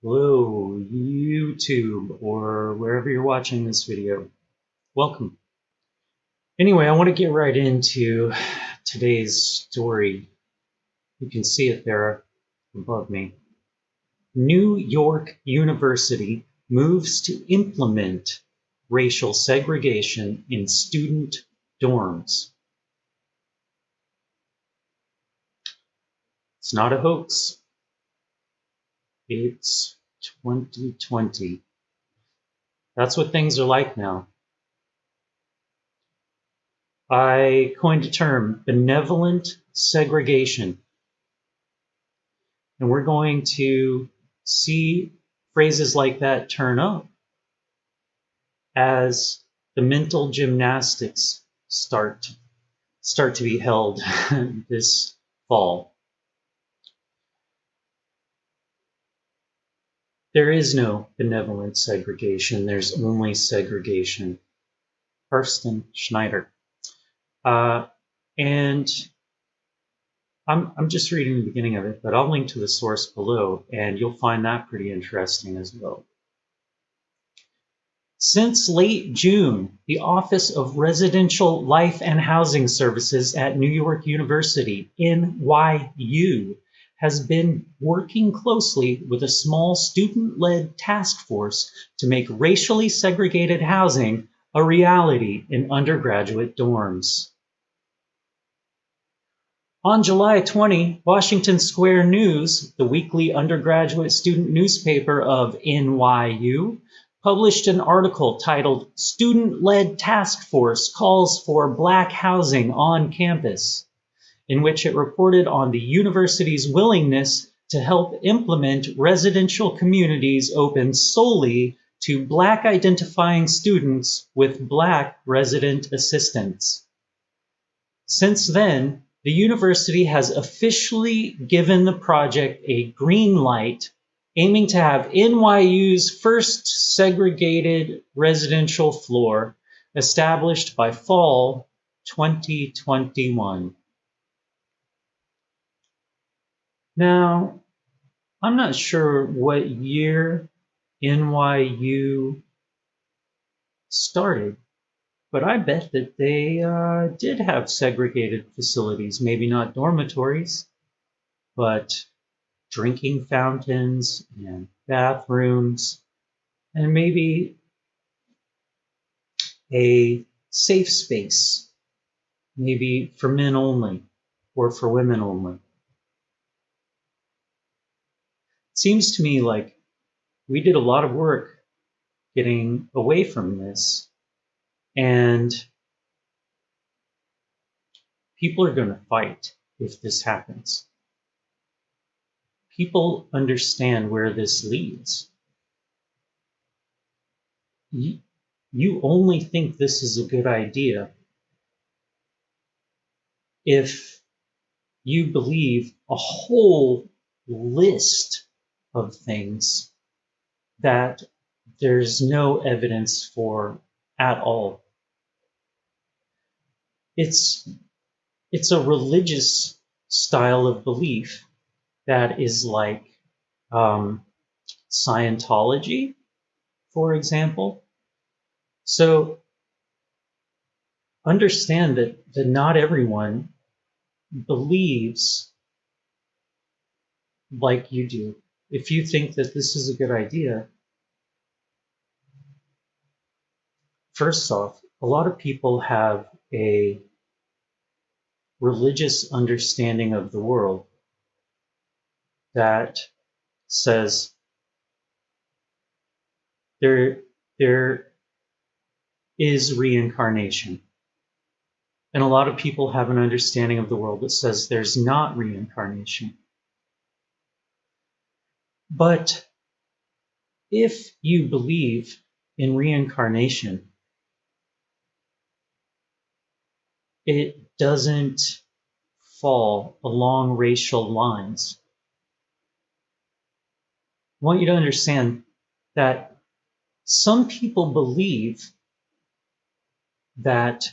Hello, YouTube, or wherever you're watching this video. Welcome. Anyway, I want to get right into today's story. You can see it there above me. New York University moves to implement racial segregation in student dorms. It's not a hoax. It's 2020. That's what things are like now. I coined a term, benevolent segregation. And we're going to see phrases like that turn up as the mental gymnastics start to be held this fall. There is no benevolent segregation. There's only segregation. Karsten Schneider. And I'm just reading the beginning of it, but I'll link to the source below, and you'll find that pretty interesting as well. Since late June, the Office of Residential Life and Housing Services at New York University, NYU, has been working closely with a small student-led task force to make racially segregated housing a reality in undergraduate dorms. On July 20, Washington Square News, the weekly undergraduate student newspaper of NYU, published an article titled "Student-Led Task Force Calls for Black Housing on Campus," in which it reported on the university's willingness to help implement residential communities open solely to Black identifying students with Black resident assistants. Since then, the university has officially given the project a green light, aiming to have NYU's first segregated residential floor established by fall 2021. Now, I'm not sure what year NYU started, but I bet that they did have segregated facilities, maybe not dormitories, but drinking fountains and bathrooms, and maybe a safe space, maybe for men only or for women only. It seems to me like we did a lot of work getting away from this, and people are going to fight if this happens. People understand where this leads. You only think this is a good idea if you believe a whole list of things that there's no evidence for at all. It's a religious style of belief that is like Scientology, for example. So understand that not everyone believes like you do. If you think that this is a good idea, first off, a lot of people have a religious understanding of the world that says there is reincarnation. And a lot of people have an understanding of the world that says there's not reincarnation. But if you believe in reincarnation, it doesn't fall along racial lines. I want you to understand that some people believe that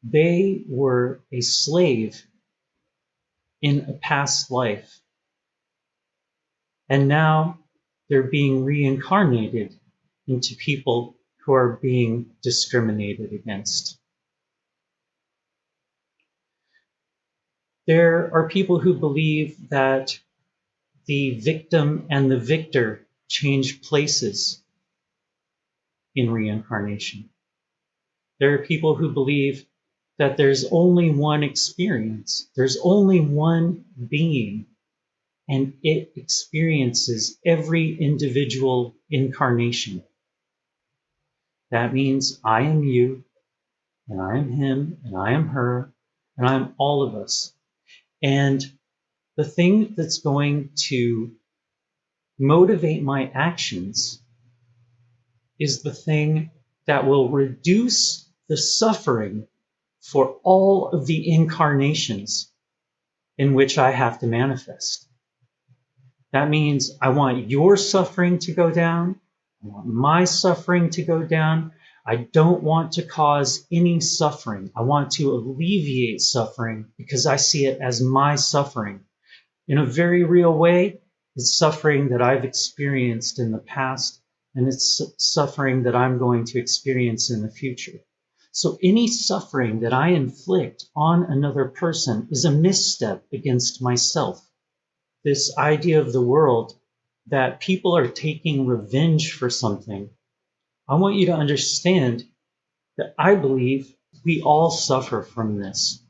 they were a slave in a past life, And now they're being reincarnated into people who are being discriminated against. There are people who believe that the victim and the victor change places in reincarnation. There are people who believe that there's only one experience, there's only one being, and it experiences every individual incarnation. That means I am you, and I am him, and I am her, and I am all of us. And the thing that's going to motivate my actions is the thing that will reduce the suffering for all of the incarnations in which I have to manifest. That means I want your suffering to go down. I want my suffering to go down. I don't want to cause any suffering. I want to alleviate suffering because I see it as my suffering. In a very real way, it's suffering that I've experienced in the past, and it's suffering that I'm going to experience in the future. So any suffering that I inflict on another person is a misstep against myself. This idea of the world that people are taking revenge for something, I want you to understand that I believe we all suffer from this.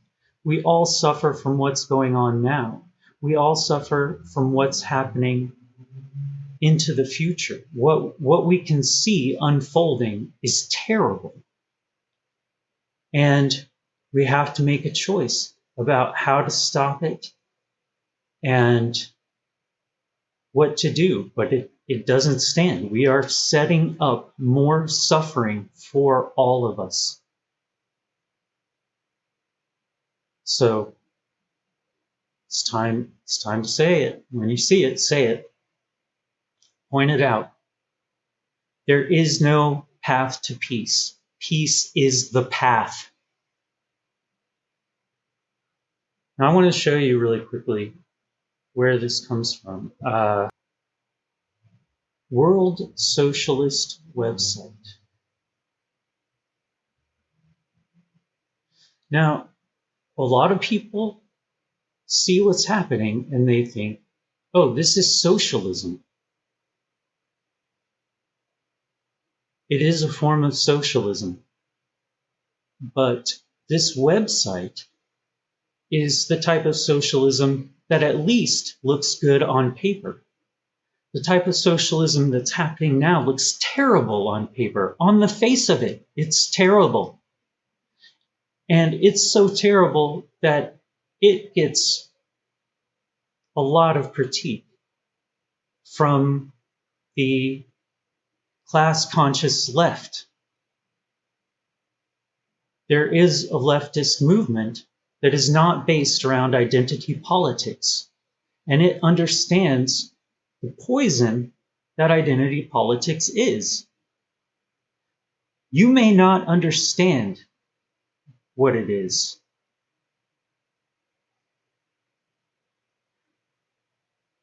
We all suffer from what's going on now. We all suffer from what's happening into the future. What we can see unfolding is terrible. And we have to make a choice about how to stop it and what to do. But it doesn't stand. We are setting up more suffering for all of us. So it's time to say it. When you see it, say it. Point it out. There is no path to peace. Peace is the path. Now I want to show you really quickly where this comes from. World Socialist website. Now, a lot of people see what's happening and they think, oh, this is socialism. It is a form of socialism. But this website is the type of socialism that at least looks good on paper. The type of socialism that's happening now looks terrible on paper. On the face of it, it's terrible. And it's so terrible that it gets a lot of critique from the class-conscious left. There is a leftist movement that is not based around identity politics, and it understands the poison that identity politics is. You may not understand what it is.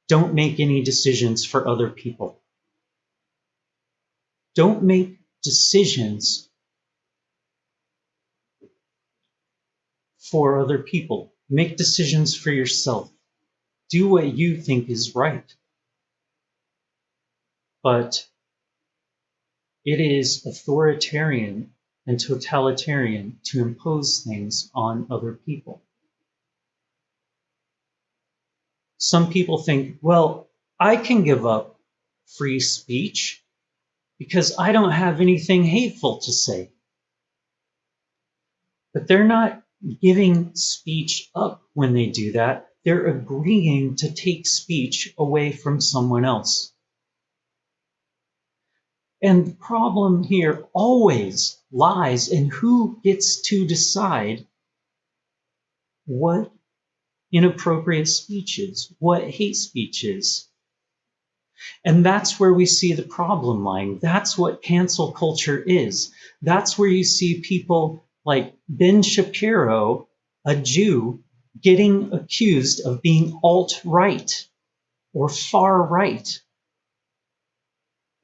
Don't make any decisions for other people. Don't make decisions for other people. Make decisions for yourself. Do what you think is right. But it is authoritarian and totalitarian to impose things on other people. Some people think, well, I can give up free speech because I don't have anything hateful to say. But they're not giving speech up when they do that. They're agreeing to take speech away from someone else. And the problem here always lies in who gets to decide what inappropriate speech is, what hate speech is. And that's where we see the problem lying. That's what cancel culture is. That's where you see people like Ben Shapiro, a Jew, getting accused of being alt-right, or far right.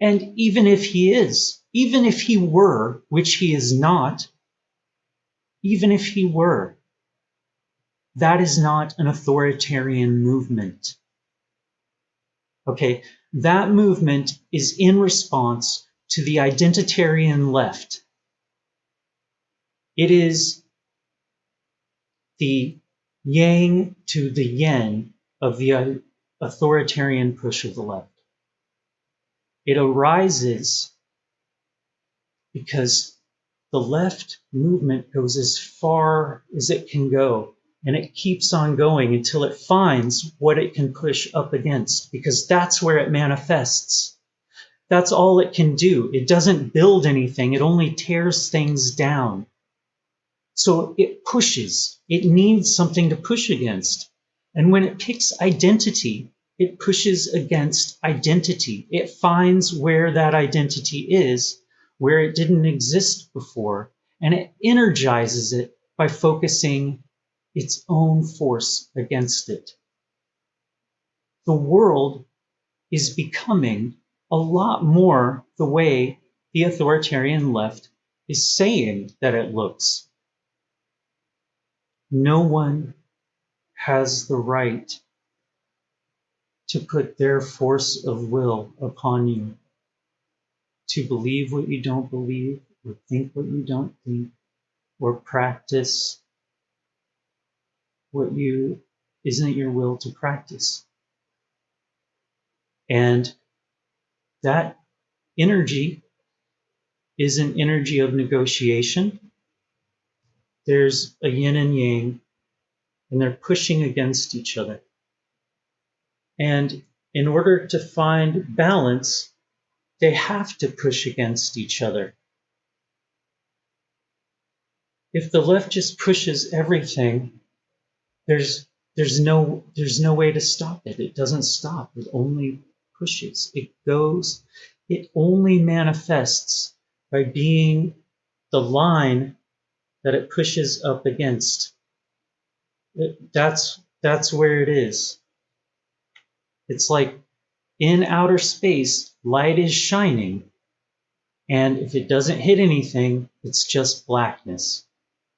And even if he is, even if he were, which he is not, even if he were, that is not an authoritarian movement. Okay, that movement is in response to the identitarian left. It is the yang to the yen of the authoritarian push of the left. It arises because the left movement goes as far as it can go, and it keeps on going until it finds what it can push up against, because that's where it manifests. That's all it can do. It doesn't build anything, it only tears things down. So it pushes. It needs something to push against. And when it picks identity, it pushes against identity. It finds where that identity is, where it didn't exist before, and it energizes it by focusing its own force against it. The world is becoming a lot more the way the authoritarian left is saying that it looks. No one has the right to put their force of will upon you, to believe what you don't believe, or think what you don't think, or practice what you isn't your will to practice. And that energy is an energy of negotiation. There's a yin and yang, and they're pushing against each other. And in order to find balance, they have to push against each other. If the left just pushes everything, there's no way to stop it. It doesn't stop. It only pushes. It goes. It only manifests by being the line that it pushes up against. That's where it is. It's like in outer space, light is shining, and if it doesn't hit anything, it's just blackness.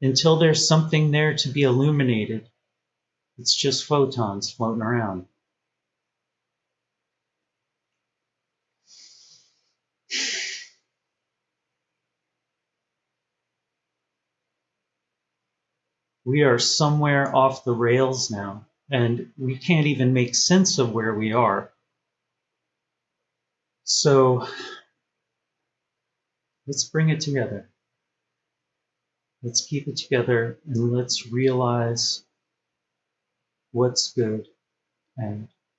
Until there's something there to be illuminated, it's just photons floating around. We are somewhere off the rails now, and we can't even make sense of where we are. So let's bring it together. Let's keep it together, and let's realize what's good and